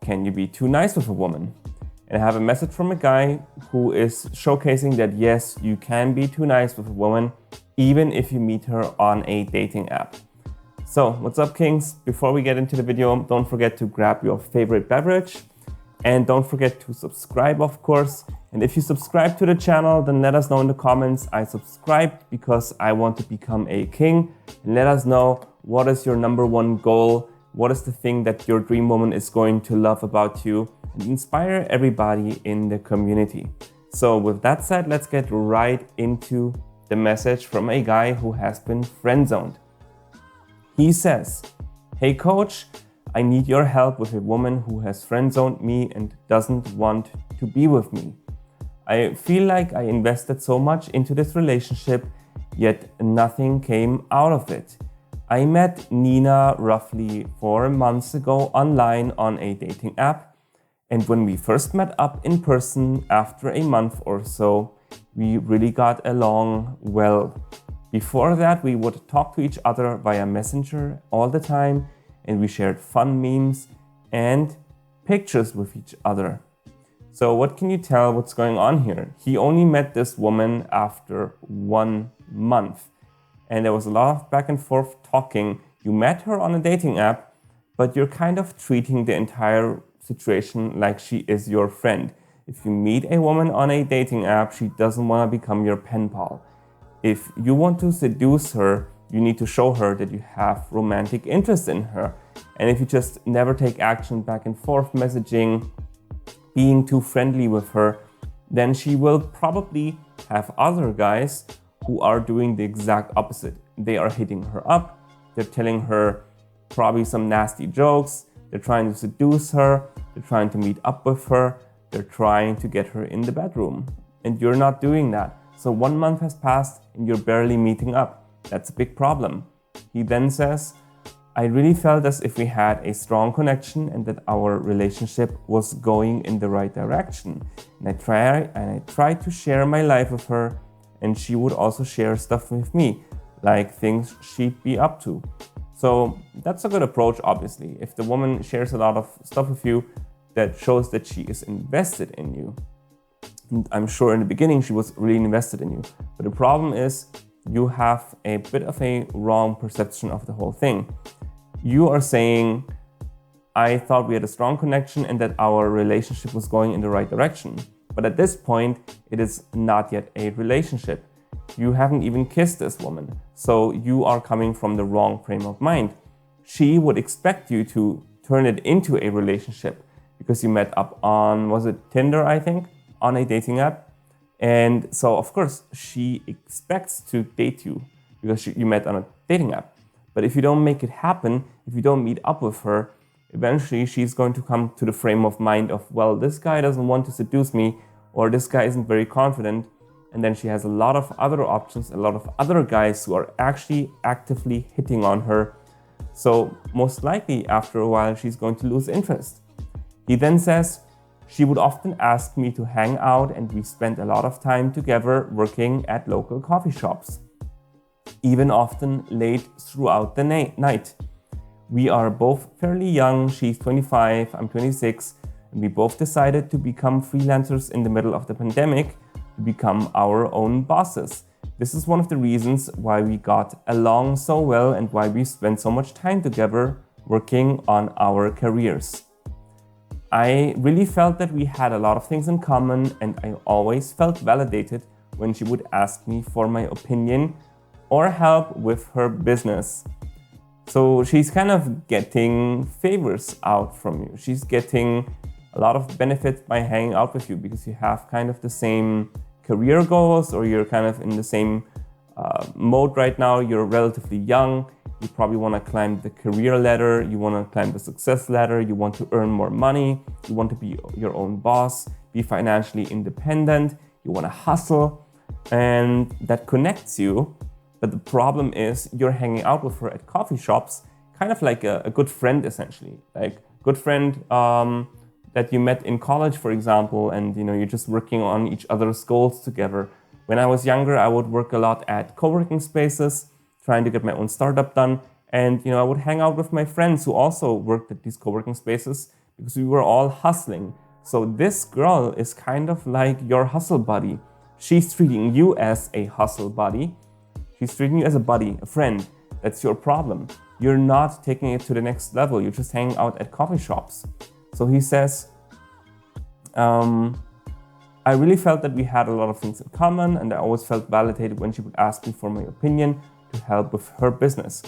can you be too nice with a woman? And I have a message from a guy who is showcasing that yes, you can be too nice with a woman, even if you meet her on a dating app. So what's up, Kings? Before we get into the video, don't forget to grab your favorite beverage and don't forget to subscribe, of course. And if you subscribe to the channel, then let us know in the comments, I subscribed because I want to become a king. And let us know, what is your number one goal? What is the thing that your dream woman is going to love about you? And inspire everybody in the community. So with that said, let's get right into the message from a guy who has been friend-zoned. He says, "Hey coach, I need your help with a woman who has friend-zoned me and doesn't want to be with me. I feel like I invested so much into this relationship, yet nothing came out of it. I met Nina roughly 4 months ago online on a dating app, and when we first met up in person after a month or so, we really got along well. Before that, we would talk to each other via Messenger all the time, and we shared fun memes and pictures with each other. So what can you tell what's going on here? He only met this woman after 1 month, and there was a lot of back and forth talking. You met her on a dating app, but you're kind of treating the entire situation like she is your friend. If you meet a woman on a dating app, she doesn't want to become your pen pal. If you want to seduce her, you need to show her that you have romantic interest in her. And if you just never take action, back and forth messaging, being too friendly with her, then she will probably have other guys who are doing the exact opposite. They are hitting her up, they're telling her probably some nasty jokes, they're trying to seduce her, they're trying to meet up with her, they're trying to get her in the bedroom. And you're not doing that. So 1 month has passed and you're barely meeting up. That's a big problem." He then says, "I really felt as if we had a strong connection and that our relationship was going in the right direction. And I tried to share my life with her, and she would also share stuff with me, like things she'd be up to." So that's a good approach, obviously. If the woman shares a lot of stuff with you, that shows that she is invested in you. And I'm sure in the beginning she was really invested in you. But the problem is you have a bit of a wrong perception of the whole thing. You are saying, "I thought we had a strong connection and that our relationship was going in the right direction." But at this point, it is not yet a relationship. You haven't even kissed this woman. So you are coming from the wrong frame of mind. She would expect you to turn it into a relationship because you met up on, was it Tinder, I think, on a dating app. And so, of course, she expects to date you because you met on a dating app. But if you don't make it happen, if you don't meet up with her, eventually she's going to come to the frame of mind of, well, this guy doesn't want to seduce me, or this guy isn't very confident. And then she has a lot of other options, a lot of other guys who are actually actively hitting on her. So most likely after a while, she's going to lose interest. He then says, "She would often ask me to hang out and we spent a lot of time together working at local coffee shops, even often late throughout the night. We are both fairly young, she's 25, I'm 26, and we both decided to become freelancers in the middle of the pandemic to become our own bosses. This is one of the reasons why we got along so well and why we spent so much time together working on our careers. I really felt that we had a lot of things in common, and I always felt validated when she would ask me for my opinion or help with her business." So she's kind of getting favors out from you. She's getting a lot of benefits by hanging out with you because you have kind of the same career goals, or you're kind of in the same mode right now. You're relatively young. You probably want to climb the career ladder. You want to climb the success ladder. You want to earn more money. You want to be your own boss, be financially independent. You want to hustle, and that connects you. But the problem is you're hanging out with her at coffee shops, kind of like a good friend, essentially. Like good friend that you met in college, for example, and you're just working on each other's goals together. When I was younger, I would work a lot at co-working spaces, trying to get my own startup done. And I would hang out with my friends who also worked at these co-working spaces because we were all hustling. So this girl is kind of like your hustle buddy. She's treating you as a hustle buddy. She's treating you as a buddy, a friend. That's your problem. You're not taking it to the next level. You're just hanging out at coffee shops. So he says, I really felt that we had a lot of things in common, and I always felt validated when she would ask me for my opinion to help with her business.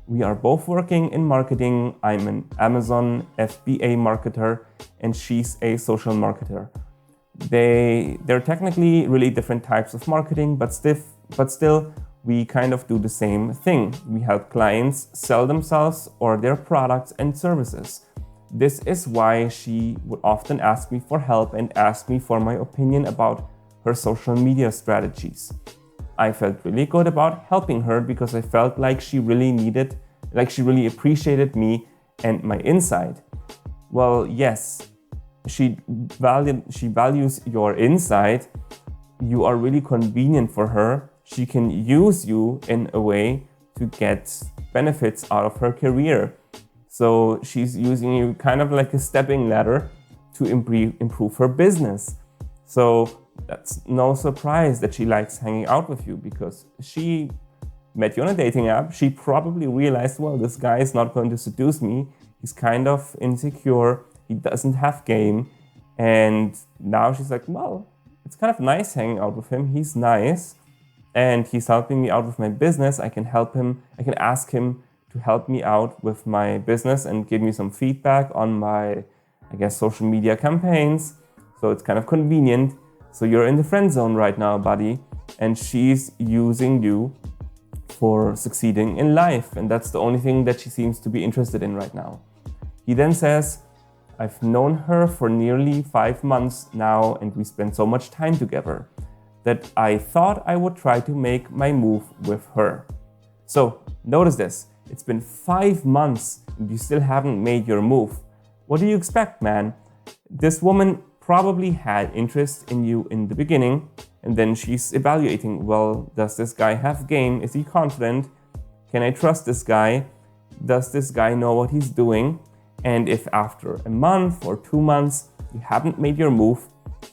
We are both working in marketing. I'm an Amazon FBA marketer, and she's a social marketer. They're technically really different types of marketing, but still, we kind of do the same thing. We help clients sell themselves or their products and services. This is why she would often ask me for help and ask me for my opinion about her social media strategies. I felt really good about helping her because I felt like she really appreciated me and my insight. Well, yes, she values your insight. You are really convenient for her. She can use you in a way to get benefits out of her career. So she's using you kind of like a stepping ladder to improve her business. So that's no surprise that she likes hanging out with you, because she met you on a dating app. She probably realized, well, this guy is not going to seduce me. He's kind of insecure. He doesn't have game. And now she's like, well, it's kind of nice hanging out with him. He's nice and he's helping me out with my business. I can help him. I can ask him to help me out with my business and give me some feedback on my, social media campaigns. So it's kind of convenient. So you're in the friend zone right now, buddy, and she's using you for succeeding in life. And that's the only thing that she seems to be interested in right now. He then says, I've known her for nearly 5 months now, and we spend so much time together that I thought I would try to make my move with her. So notice this. It's been 5 months and you still haven't made your move. What do you expect, man? This woman probably had interest in you in the beginning, and then she's evaluating, well, does this guy have game? Is he confident? Can I trust this guy? Does this guy know what he's doing? And if after a month or 2 months you haven't made your move,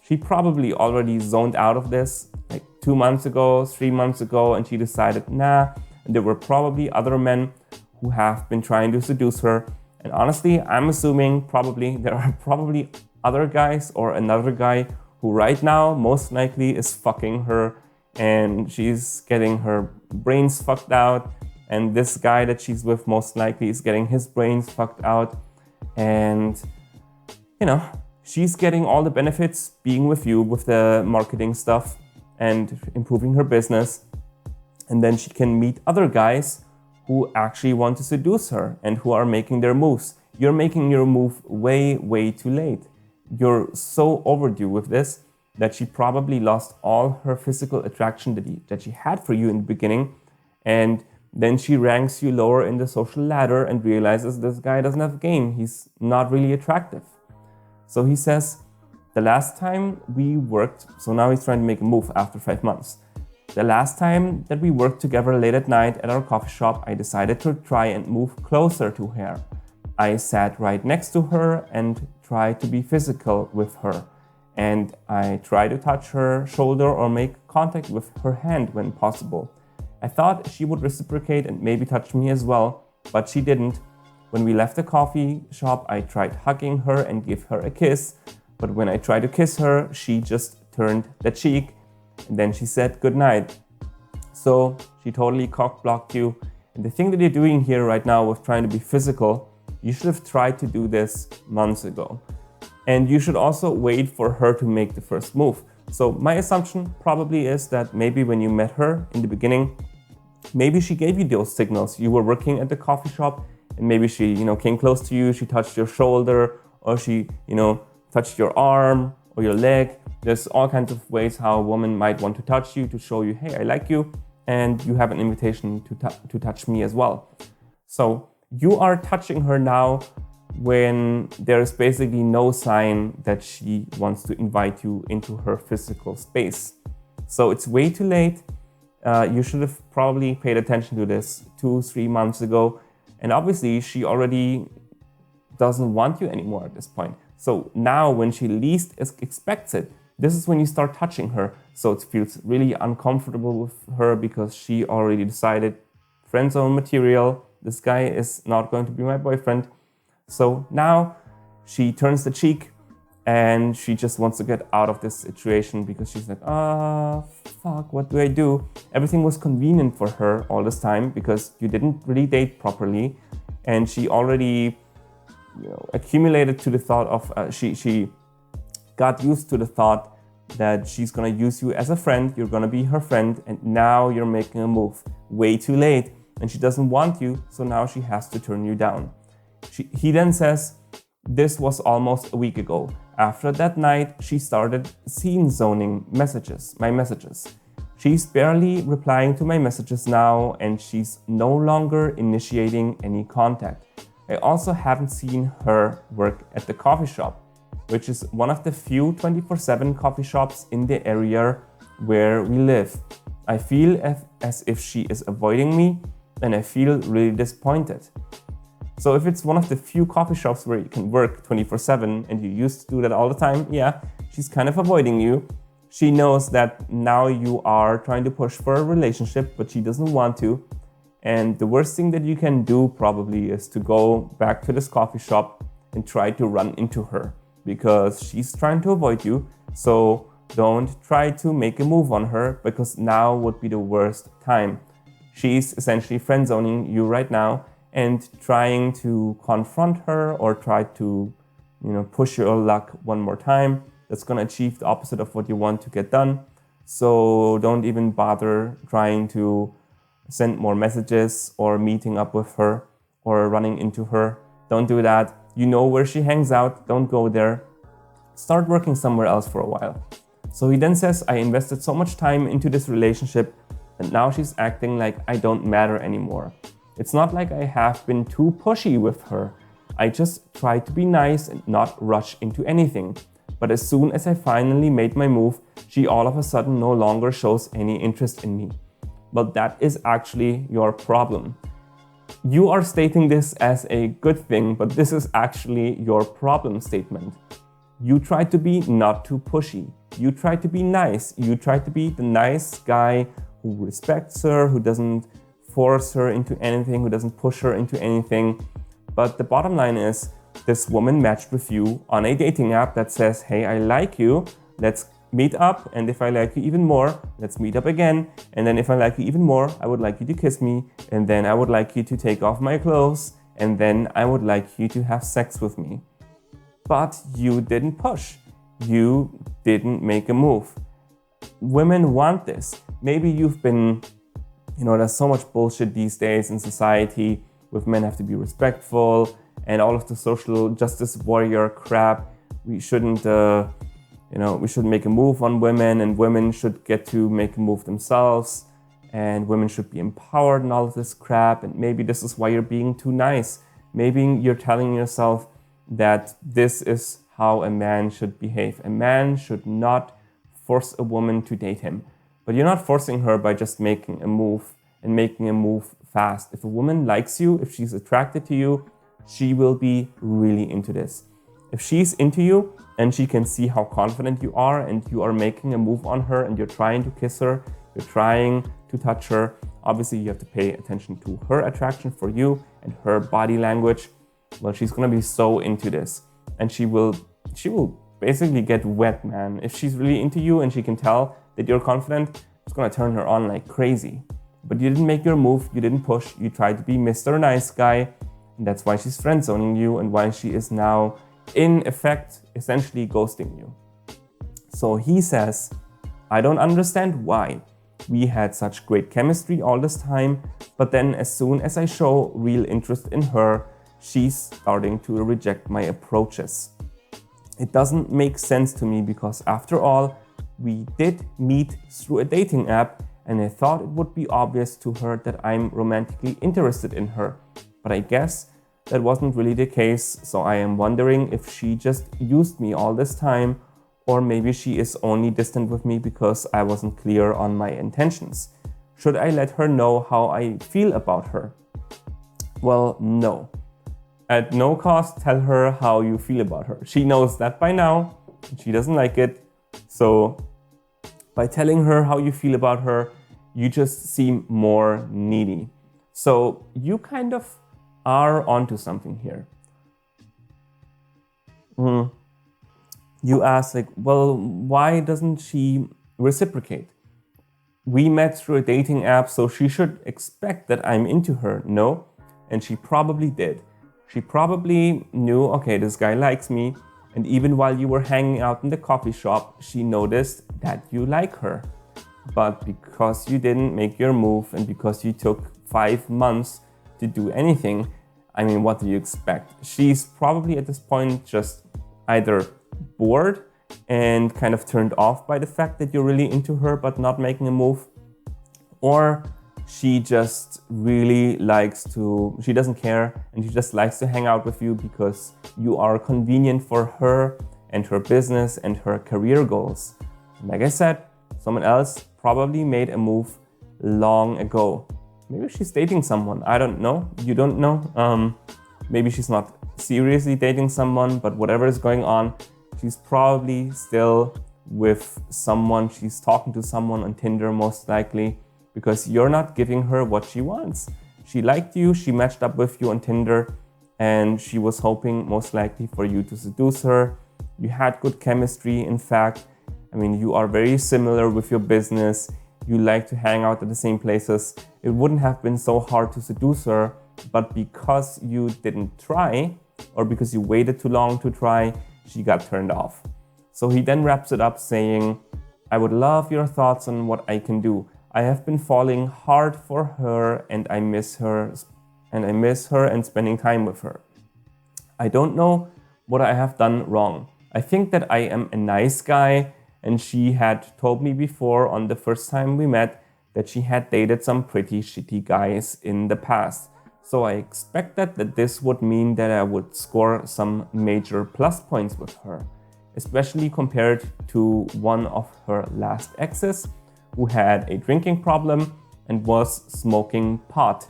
she probably already zoned out of this like 2 months ago, 3 months ago, and she decided, nah. And there were probably other men who have been trying to seduce her. And honestly, I'm assuming there are probably other guys or another guy who right now most likely is fucking her, and she's getting her brains fucked out. And this guy that she's with most likely is getting his brains fucked out. And, she's getting all the benefits being with you with the marketing stuff and improving her business. And then she can meet other guys who actually want to seduce her and who are making their moves. You're making your move way, way too late. You're so overdue with this that she probably lost all her physical attraction that she had for you in the beginning. And then she ranks you lower in the social ladder and realizes this guy doesn't have game. He's not really attractive. So he says, the last time we worked, so now he's trying to make a move after 5 months. The last time that we worked together late at night at our coffee shop, I decided to try and move closer to her. I sat right next to her and tried to be physical with her. And I tried to touch her shoulder or make contact with her hand when possible. I thought she would reciprocate and maybe touch me as well, but she didn't. When we left the coffee shop, I tried hugging her and give her a kiss. But when I tried to kiss her, she just turned the cheek. And then she said goodnight. So she totally cock-blocked you. And the thing that you're doing here right now with trying to be physical, you should have tried to do this months ago. And you should also wait for her to make the first move. So my assumption probably is that maybe when you met her in the beginning, maybe she gave you those signals. You were working at the coffee shop and maybe she, came close to you, she touched your shoulder, or she, touched your arm or your leg. There's all kinds of ways how a woman might want to touch you to show you, hey, I like you, and you have an invitation to touch me as well. So you are touching her now when there is basically no sign that she wants to invite you into her physical space. So it's way too late. You should have probably paid attention to this 2-3 months ago. And obviously she already doesn't want you anymore at this point. So now when she least expects it, this is when you start touching her. So it feels really uncomfortable with her because she already decided, friend zone material, this guy is not going to be my boyfriend. So now she turns the cheek and she just wants to get out of this situation because she's like, fuck, what do I do? Everything was convenient for her all this time because you didn't really date properly. And she already accumulated to the thought of, she got used to the thought that she's gonna use you as a friend, you're gonna be her friend, and now you're making a move way too late, and she doesn't want you, so now she has to turn you down. He then says, this was almost a week ago. After that night, she started scene zoning my messages. She's barely replying to my messages now, and she's no longer initiating any contact. I also haven't seen her work at the coffee shop, which is one of the few 24/7 coffee shops in the area where we live. I feel as if she is avoiding me, and I feel really disappointed. So if it's one of the few coffee shops where you can work 24/7 and you used to do that all the time, yeah, she's kind of avoiding you. She knows that now you are trying to push for a relationship, but she doesn't want to. And the worst thing that you can do probably is to go back to this coffee shop and try to run into her because she's trying to avoid you. So don't try to make a move on her because now would be the worst time. She's essentially friend zoning you right now and trying to confront her or try to, push your luck one more time. That's going to achieve the opposite of what you want to get done. So don't even bother trying to send more messages or meeting up with her or running into her. Don't do that. You know where she hangs out. Don't go there. Start working somewhere else for a while. So he then says, I invested so much time into this relationship and now she's acting like I don't matter anymore. It's not like I have been too pushy with her. I just try to be nice and not rush into anything. But as soon as I finally made my move, she all of a sudden no longer shows any interest in me. But that is actually your problem. You are stating this as a good thing, but this is actually your problem statement. You try to be not too pushy. You try to be nice. You try to be the nice guy who respects her, who doesn't force her into anything, who doesn't push her into anything. But the bottom line is, this woman matched with you on a dating app that says, hey, I like you, let's meet up, and if I like you even more, let's meet up again, and then if I like you even more, I would like you to kiss me, and then I would like you to take off my clothes, and then I would like you to have sex with me. But you didn't push. You didn't make a move. Women want this. Maybe you've been, there's so much bullshit these days in society with men have to be respectful and all of the social justice warrior crap. We shouldn't make a move on women, and women should get to make a move themselves, and women should be empowered and all of this crap. And maybe this is why you're being too nice. Maybe you're telling yourself that this is how a man should behave. A man should not force a woman to date him. But you're not forcing her by just making a move and making a move fast. If a woman likes you, if she's attracted to you, she will be really into this. If she's into you and she can see how confident you are and you are making a move on her and you're trying to kiss her, you're trying to touch her, obviously you have to pay attention to her attraction for you and her body language. Well, she's gonna be so into this, and she will basically get wet, man. If she's really into you and she can tell that you're confident, it's gonna turn her on like crazy. But you didn't make your move, you didn't push, you tried to be Mr. Nice Guy, and that's why she's friend zoning you and why she is now, in effect, essentially ghosting you. So he says, I don't understand why. We had such great chemistry all this time, but then as soon as I show real interest in her, she's starting to reject my approaches. It doesn't make sense to me because after all, we did meet through a dating app and I thought it would be obvious to her that I'm romantically interested in her. But I guess that wasn't really the case, so I am wondering if she just used me all this time, or maybe she is only distant with me because I wasn't clear on my intentions. Should I let her know how I feel about her? Well, no. At no cost, tell her how you feel about her. She knows that by now. She doesn't like it. So by telling her how you feel about her, you just seem more needy. So you kind of are onto something here. You ask, like, well, why doesn't she reciprocate? We met through a dating app, so she should expect that I'm into her. No, and she probably did. She probably knew, okay, this guy likes me, and even while you were hanging out in the coffee shop, she noticed that you like her. But because you didn't make your move and because you took 5 months to do anything, I mean, what do you expect? She's probably at this point just either bored and kind of turned off by the fact that you're really into her but not making a move, or she just really she doesn't care and she just likes to hang out with you because you are convenient for her and her business and her career goals. Like I said, someone else probably made a move long ago. Maybe she's dating someone, I don't know, you don't know. Maybe she's not seriously dating someone, but whatever is going on, she's probably still with someone. She's talking to someone on Tinder, most likely, because you're not giving her what she wants. She liked you, she matched up with you on Tinder, and she was hoping, most likely, for you to seduce her. You had good chemistry, in fact. I mean, you are very similar with your business. You like to hang out at the same places. It wouldn't have been so hard to seduce her, but because you didn't try, or because you waited too long to try, she got turned off. So he then wraps it up saying, I would love your thoughts on what I can do. I have been falling hard for her and I miss her and spending time with her. I don't know what I have done wrong. I think that I am a nice guy, and she had told me before on the first time we met that she had dated some pretty shitty guys in the past. So I expected that this would mean that I would score some major plus points with her, especially compared to one of her last exes who had a drinking problem and was smoking pot.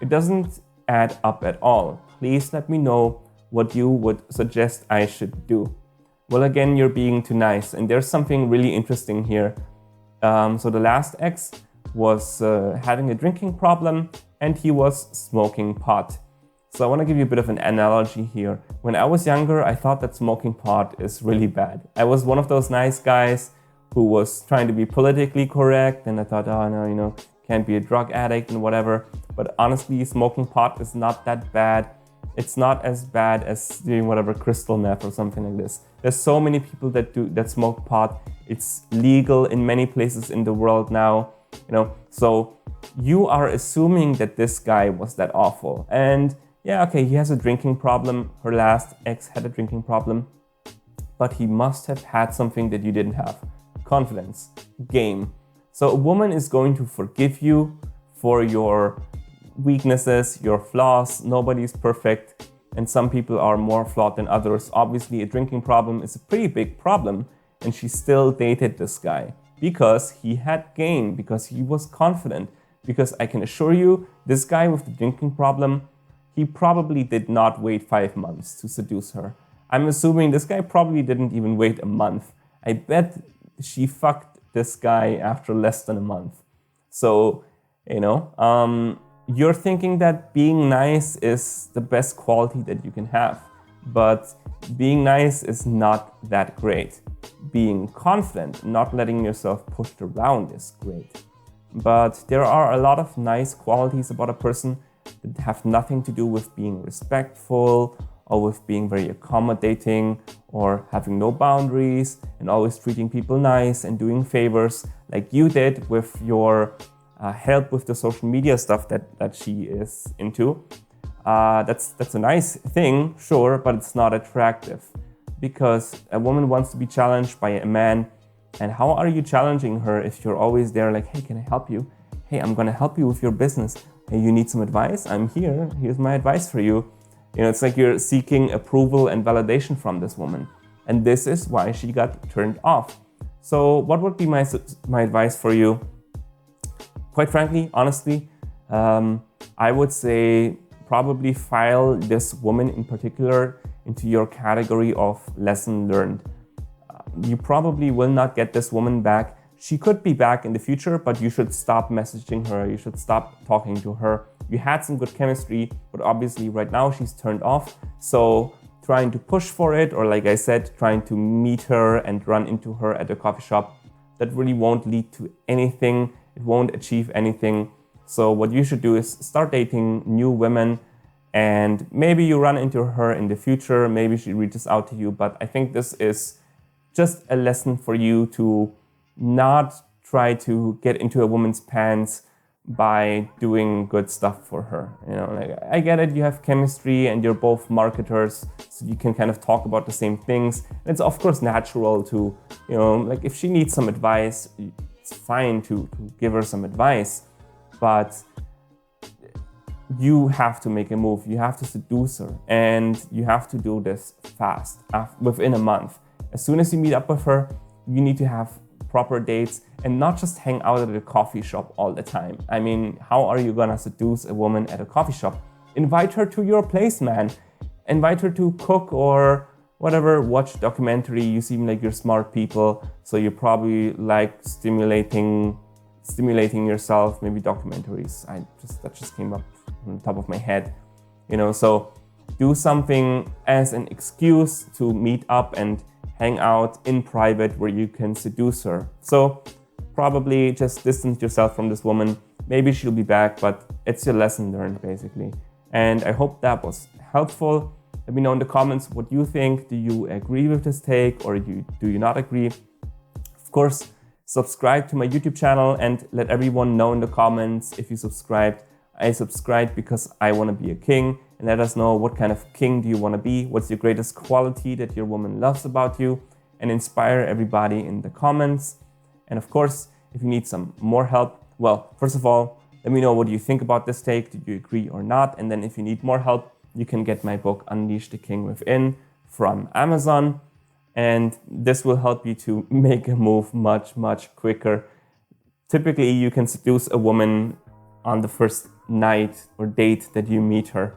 It doesn't add up at all. Please let me know what you would suggest I should do. Well, again, you're being too nice, and there's something really interesting here. So the last ex was having a drinking problem and he was smoking pot. So I want to give you a bit of an analogy here. When I was younger, I thought that smoking pot is really bad. I was one of those nice guys who was trying to be politically correct, and I thought, oh no, can't be a drug addict and whatever. But honestly, smoking pot is not that bad. It's not as bad as doing whatever crystal meth or something like this. There's so many people that smoke pot. It's legal in many places in the world now, So you are assuming that this guy was that awful. And yeah, okay, he has a drinking problem. Her last ex had a drinking problem, but he must have had something that you didn't have. Confidence, game. So a woman is going to forgive you for your weaknesses, your flaws. Nobody's perfect, and some people are more flawed than others. Obviously, a drinking problem is a pretty big problem, and she still dated this guy because he had game, because he was confident, because I can assure you, this guy with the drinking problem, he probably did not wait 5 months to seduce her. I'm assuming this guy probably didn't even wait a month. I bet she fucked this guy after less than a month. So, you're thinking that being nice is the best quality that you can have. But being nice is not that great. Being confident, not letting yourself pushed around is great. But there are a lot of nice qualities about a person that have nothing to do with being respectful or with being very accommodating or having no boundaries and always treating people nice and doing favors like you did with your help with the social media stuff that she is into. That's a nice thing, sure, but it's not attractive because a woman wants to be challenged by a man. And how are you challenging her if you're always there like, hey, can I help you? Hey, I'm gonna help you with your business. Hey, you need some advice? I'm here. Here's my advice for you. It's like you're seeking approval and validation from this woman. And this is why she got turned off. So what would be my advice for you? Quite frankly, honestly, I would say probably file this woman in particular into your category of lesson learned. You probably will not get this woman back. She could be back in the future, but you should stop messaging her. You should stop talking to her. You had some good chemistry, but obviously right now she's turned off. So trying to push for it, or like I said, trying to meet her and run into her at a coffee shop, that really won't lead to anything. It won't achieve anything. So what you should do is start dating new women, and maybe you run into her in the future. Maybe she reaches out to you, but I think this is just a lesson for you to not try to get into a woman's pants by doing good stuff for her. You know, like, I get it, you have chemistry and you're both marketers, so you can kind of talk about the same things. And it's of course natural to, you know, like if she needs some advice, it's fine to give her some advice, but you have to make a move. You have to seduce her, and you have to do this fast, within a month. As soon as you meet up with her, you need to have proper dates and not just hang out at a coffee shop all the time. I mean, how are you gonna seduce a woman at a coffee shop? Invite her to your place, man. Invite her to cook or whatever, watch documentary. You seem like you're smart people, so you probably like stimulating yourself, maybe documentaries. That just came up on the top of my head, you know, so do something as an excuse to meet up and hang out in private where you can seduce her. So probably just distance yourself from this woman. Maybe she'll be back, but it's your lesson learned basically. And I hope that was helpful. Let me know in the comments what you think. Do you agree with this take, or do you not agree? Of course, subscribe to my YouTube channel and let everyone know in the comments if you subscribed. I subscribed because I want to be a king, and let us know what kind of king do you want to be, what's your greatest quality that your woman loves about you, and inspire everybody in the comments. And of course, if you need some more help, well, first of all, let me know what you think about this take. Do you agree or not? And then if you need more help, you can get my book, Unleash the King Within, from Amazon. And this will help you to make a move much, much quicker. Typically, you can seduce a woman on the first night or date that you meet her,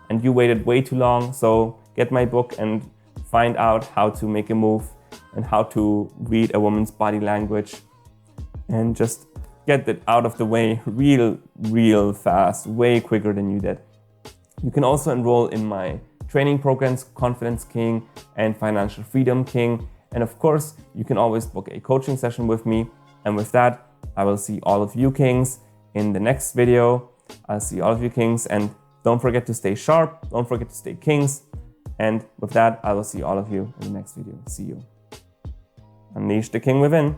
and you waited way too long. So get my book and find out how to make a move and how to read a woman's body language, and just get it out of the way real fast, way quicker than you did. You can also enroll in my training programs, Confidence King and Financial Freedom King. And of course, you can always book a coaching session with me. And with that, I will see all of you kings in the next video. I'll see all of you kings, and don't forget to stay sharp. Don't forget to stay kings. And with that, I will see all of you in the next video. See you. Unleash the King Within.